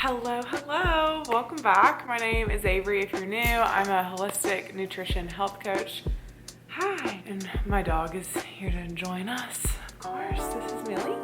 Hello, welcome back. My name is Avery if you're new. I'm a holistic nutrition health coach. Hi, and my dog is here to join us. Of course, this is Millie.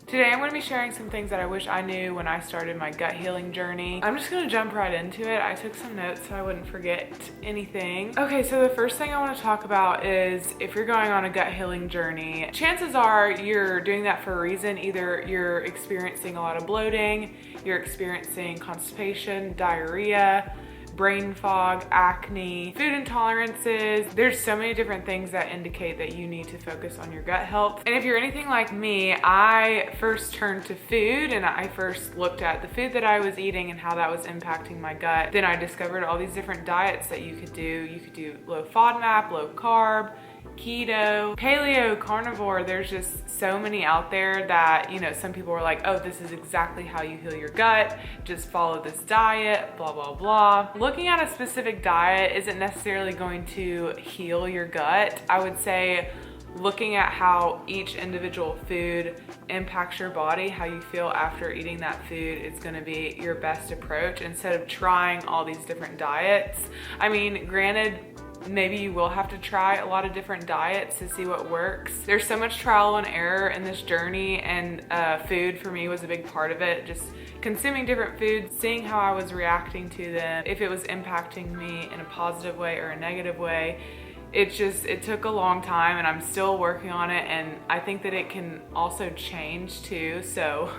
Today I'm going to be sharing some things that I wish I knew when I started my gut healing journey. I'm just going to jump right into it. I took some notes so I wouldn't forget anything. Okay, so the first thing I want to talk about is if you're going on a gut healing journey, chances are you're doing that for a reason. Either you're experiencing a lot of bloating, you're experiencing constipation, diarrhea, brain fog, acne, food intolerances. There's so many different things that indicate that you need to focus on your gut health. And if you're anything like me, I first turned to food and I first looked at the food that I was eating and how that was impacting my gut. Then I discovered all these different diets that you could do. You could do low FODMAP, low carb, keto, paleo, carnivore. There's just so many out there that, you know, some people are like, oh, this is exactly how you heal your gut. Just follow this diet, blah, blah, blah. Looking at a specific diet isn't necessarily going to heal your gut. I would say looking at how each individual food impacts your body, how you feel after eating that food is going to be your best approach instead of trying all these different diets. I mean, granted, maybe you will have to try a lot of different diets to see what works. There's so much trial and error in this journey, and food for me was a big part of it. Just consuming different foods, seeing how I was reacting to them, if it was impacting me in a positive way or a negative way. It took a long time and I'm still working on it, and I think that it can also change too. So,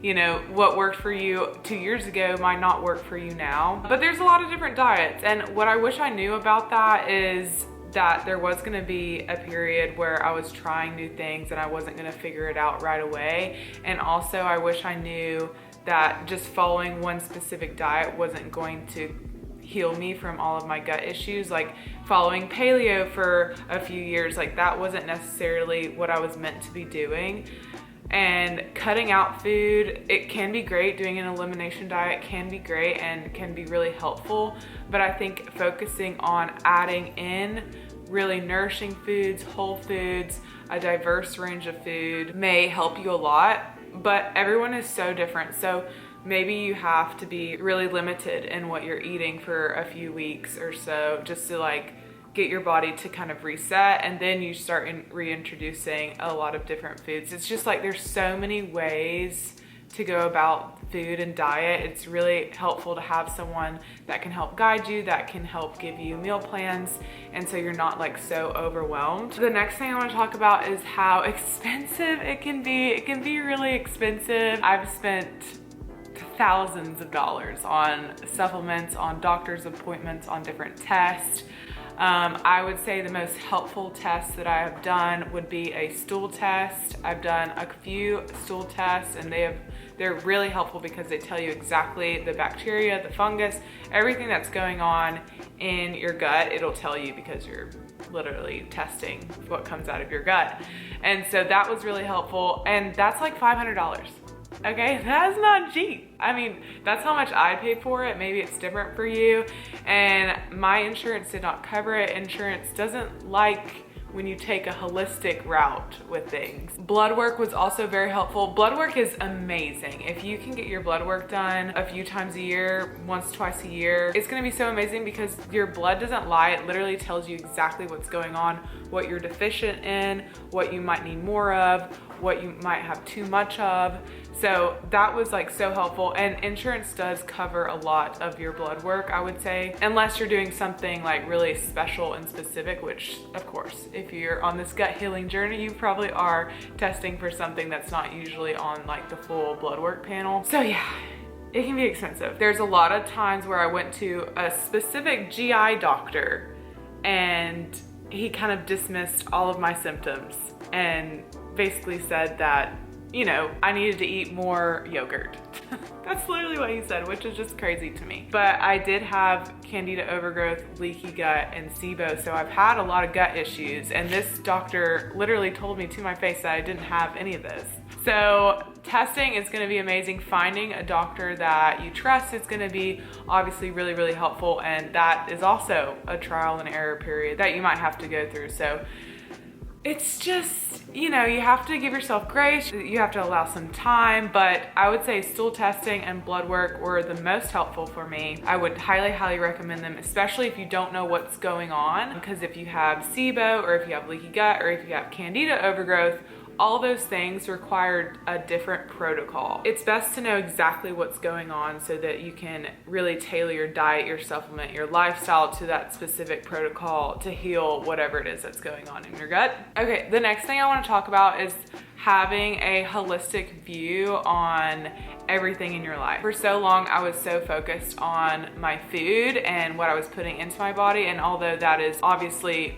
you know, what worked for you 2 years ago might not work for you now. But there's a lot of different diets, and what I wish I knew about that is that there was gonna be a period where I was trying new things and I wasn't gonna figure it out right away. And also I wish I knew that just following one specific diet wasn't going to heal me from all of my gut issues. Like following paleo for a few years, like that wasn't necessarily what I was meant to be doing. And cutting out food, it can be great. Doing an elimination diet can be great and can be really helpful. But I think focusing on adding in really nourishing foods, whole foods, a diverse range of food may help you a lot. But everyone is so different. So maybe you have to be really limited in what you're eating for a few weeks or so just to like get your body to kind of reset, and then you start reintroducing a lot of different foods. It's just like there's so many ways to go about food and diet. It's really helpful to have someone that can help guide you, that can help give you meal plans, and so you're not like so overwhelmed. The next thing I want to talk about is how expensive it can be. It can be really expensive. I've spent thousands of dollars on supplements, on doctor's appointments, on different tests. I would say the most helpful tests that I have done would be a stool test. I've done a few stool tests, and they're really helpful because they tell you exactly the bacteria, the fungus, everything that's going on in your gut. It'll tell you because you're literally testing what comes out of your gut. And so that was really helpful, and that's like $500. Okay, that's not cheap. I mean, that's how much I paid for it. Maybe it's different for you. And my insurance did not cover it. Insurance doesn't like when you take a holistic route with things. Blood work was also very helpful. Blood work is amazing. If you can get your blood work done a few times a year, once, twice a year, it's gonna be so amazing because your blood doesn't lie. It literally tells you exactly what's going on, what you're deficient in, what you might need more of, what you might have too much of. So that was like so helpful, and insurance does cover a lot of your blood work, I would say, unless you're doing something like really special and specific, which of course, if you're on this gut healing journey, you probably are testing for something that's not usually on like the full blood work panel. So yeah, it can be expensive. There's a lot of times where I went to a specific GI doctor and he kind of dismissed all of my symptoms and basically said that, you know, I needed to eat more yogurt. That's literally what he said, which is just crazy to me. But I did have candida overgrowth, leaky gut, and SIBO, so I've had a lot of gut issues, and this doctor literally told me to my face that I didn't have any of this. So testing is gonna be amazing. Finding a doctor that you trust is gonna be obviously really, really helpful, and that is also a trial and error period that you might have to go through. So it's just, you know, you have to give yourself grace, you have to allow some time, but I would say stool testing and blood work were the most helpful for me. I would highly recommend them, especially if you don't know what's going on, because if you have SIBO, or if you have leaky gut, or if you have candida overgrowth, all those things required a different protocol. It's best to know exactly what's going on so that you can really tailor your diet, your supplement, your lifestyle to that specific protocol to heal whatever it is that's going on in your gut. Okay, the next thing I want to talk about is having a holistic view on everything in your life. For so long, I was so focused on my food and what I was putting into my body, and although that is obviously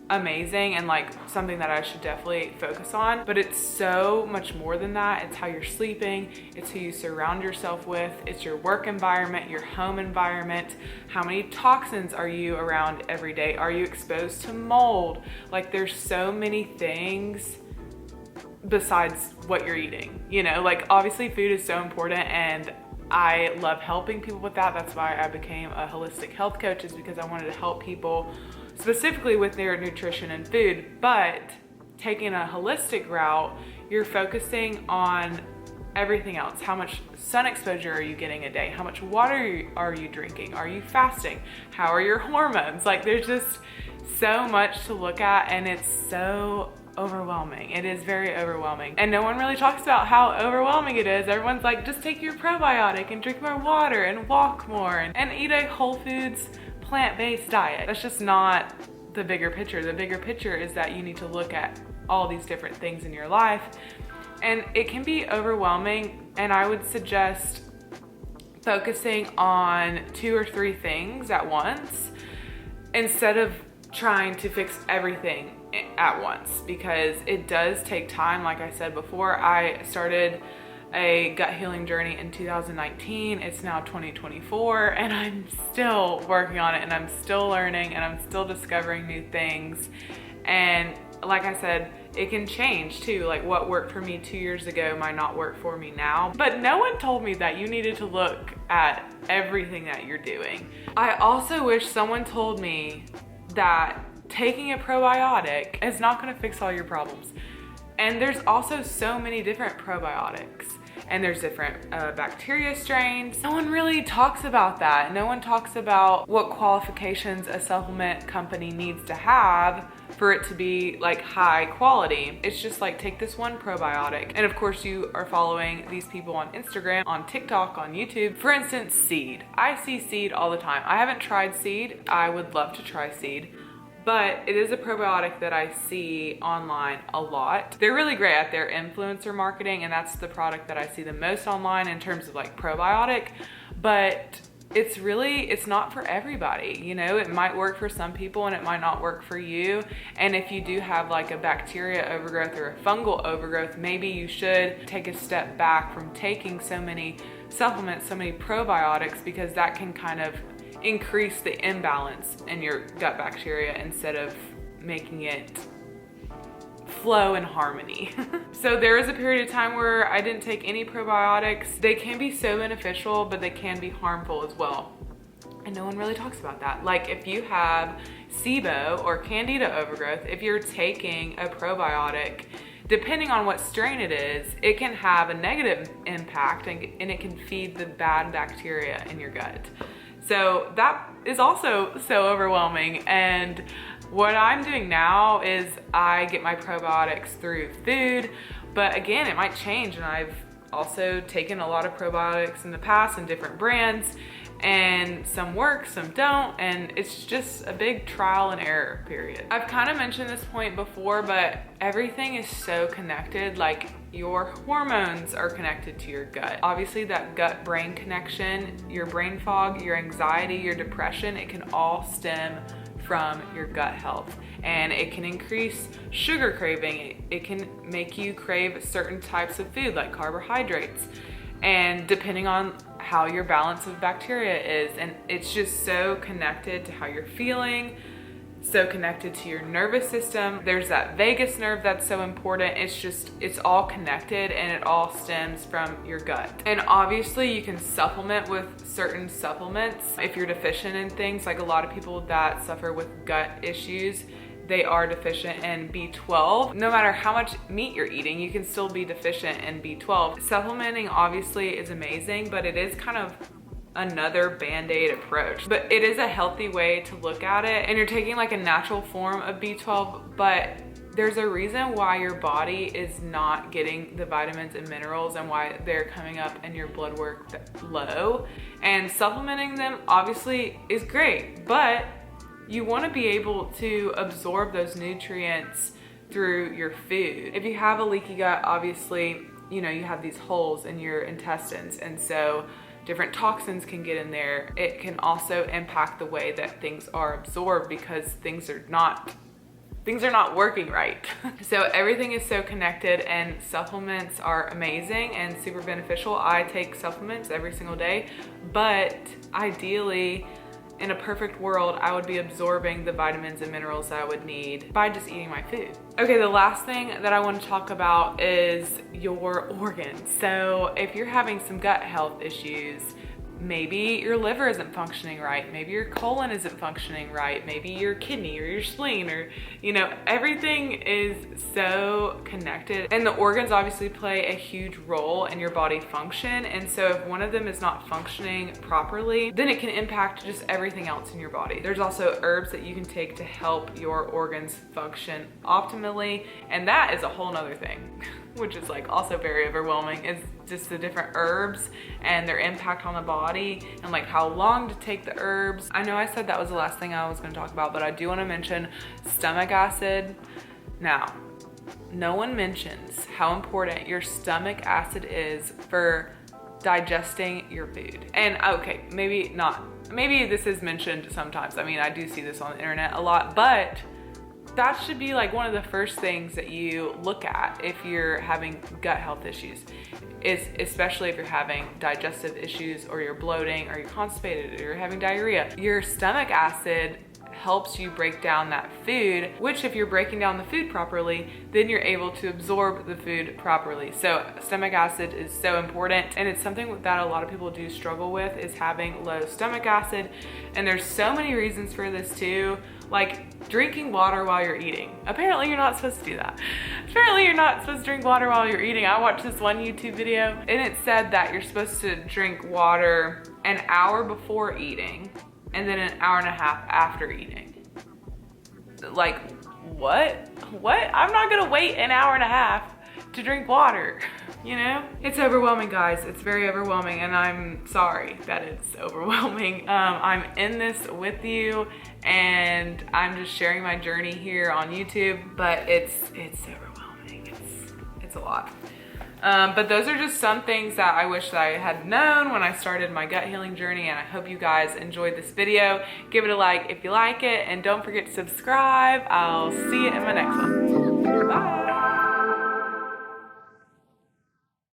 amazing and like something that I should definitely focus on, but it's so much more than that. It's how you're sleeping, it's who you surround yourself with, it's your work environment, your home environment, how many toxins are you around every day, are you exposed to mold? Like there's so many things besides what you're eating, you know, like obviously food is so important, and I love helping people with that. That's why I became a holistic health coach, is because I wanted to help people specifically with their nutrition and food. But taking a holistic route, you're focusing on everything else. How much sun exposure are you getting a day? How much water are you drinking? Are you fasting? How are your hormones? Like there's just so much to look at, and it's so overwhelming. It is very overwhelming, and no one really talks about how overwhelming it is. Everyone's like, just take your probiotic and drink more water and walk more and eat a whole foods plant-based diet. That's just not the bigger picture. The bigger picture is that you need to look at all these different things in your life, and it can be overwhelming, and I would suggest focusing on 2 or 3 things at once instead of trying to fix everything at once, because it does take time. Like I said before, I started a gut healing journey in 2019. It's now 2024, and I'm still working on it, and I'm still learning, and I'm still discovering new things. And like I said, it can change too. Like what worked for me 2 years ago might not work for me now. But no one told me that you needed to look at everything that you're doing. I also wish someone told me that taking a probiotic is not going to fix all your problems. And there's also so many different probiotics, and there's different bacteria strains. No one really talks about that. No one talks about what qualifications a supplement company needs to have for it to be like high quality. It's just like, take this one probiotic. And of course you are following these people on Instagram, on TikTok, on YouTube. For instance, Seed. I see Seed all the time. I haven't tried Seed. I would love to try Seed, but it is a probiotic that I see online a lot. They're really great at their influencer marketing, and that's the product that I see the most online in terms of like probiotic, but it's not for everybody. You know, it might work for some people and it might not work for you. And if you do have like a bacteria overgrowth or a fungal overgrowth, maybe you should take a step back from taking so many supplements, so many probiotics, because that can kind of increase the imbalance in your gut bacteria instead of making it flow in harmony. So there was a period of time where I didn't take any probiotics. They can be so beneficial, but they can be harmful as well. And no one really talks about that. Like if you have SIBO or candida overgrowth, if you're taking a probiotic, depending on what strain it is, it can have a negative impact, and it can feed the bad bacteria in your gut. So that is also so overwhelming. And what I'm doing now is I get my probiotics through food, but again, it might change. And I've also taken a lot of probiotics in the past in different brands, and some work, some don't, and it's just a big trial and error period. I've kind of mentioned this point before, but everything is so connected. Like your hormones are connected to your gut. Obviously that gut-brain connection, your brain fog, your anxiety, your depression, it can all stem from your gut health, and it can increase sugar craving. It can make you crave certain types of food like carbohydrates, and depending on how your balance of bacteria is, and it's just so connected to how you're feeling, so connected to your nervous system. There's that vagus nerve that's so important. It's all connected, and it all stems from your gut. And obviously you can supplement with certain supplements if you're deficient in things. Like a lot of people that suffer with gut issues, they are deficient in B12. No matter how much meat you're eating, you can still be deficient in B12. Supplementing obviously is amazing, but it is kind of another band-aid approach. But it is a healthy way to look at it, and you're taking like a natural form of B12, but there's a reason why your body is not getting the vitamins and minerals and why they're coming up in your blood work low. And supplementing them obviously is great, but you want to be able to absorb those nutrients through your food. If you have a leaky gut, obviously, you know, you have these holes in your intestines, and so different toxins can get in there. It can also impact the way that things are absorbed because things are not working right. So everything is so connected, and supplements are amazing and super beneficial. I take supplements every single day, but ideally, in a perfect world, I would be absorbing the vitamins and minerals that I would need by just eating my food. Okay, the last thing that I want to talk about is your organs. So if you're having some gut health issues, maybe your liver isn't functioning right, maybe your colon isn't functioning right, maybe your kidney or your spleen, or, you know, everything is so connected, and the organs obviously play a huge role in your body function. And so if one of them is not functioning properly, then it can impact just everything else in your body. There's also herbs that you can take to help your organs function optimally, and that is a whole nother thing which is like also very overwhelming, is just the different herbs and their impact on the body, and like how long to take the herbs. I know I said that was the last thing I was going to talk about, but I do want to mention stomach acid. Now, no one mentions how important your stomach acid is for digesting your food. And okay, maybe not, maybe this is mentioned sometimes. I mean, I do see this on the internet a lot, but that should be like one of the first things that you look at if you're having gut health issues, is especially if you're having digestive issues, or you're bloating, or you're constipated, or you're having diarrhea. Your stomach acid helps you break down that food, which if you're breaking down the food properly, then you're able to absorb the food properly. So stomach acid is so important, and it's something that a lot of people do struggle with, is having low stomach acid. And there's so many reasons for this too, like drinking water while you're eating. Apparently you're not supposed to do that. Apparently you're not supposed to drink water while you're eating. I watched this one YouTube video and it said that you're supposed to drink water an hour before eating and then an hour and a half after eating. Like, what? I'm not gonna wait an hour and a half to drink water, you know? It's overwhelming, guys. It's very overwhelming, and I'm sorry that it's overwhelming. I'm in this with you, and I'm just sharing my journey here on YouTube, but it's overwhelming. It's a lot. But those are just some things that I wish that I had known when I started my gut healing journey, and I hope you guys enjoyed this video. Give it a like if you like it, and don't forget to subscribe. I'll see you in my next one. Bye.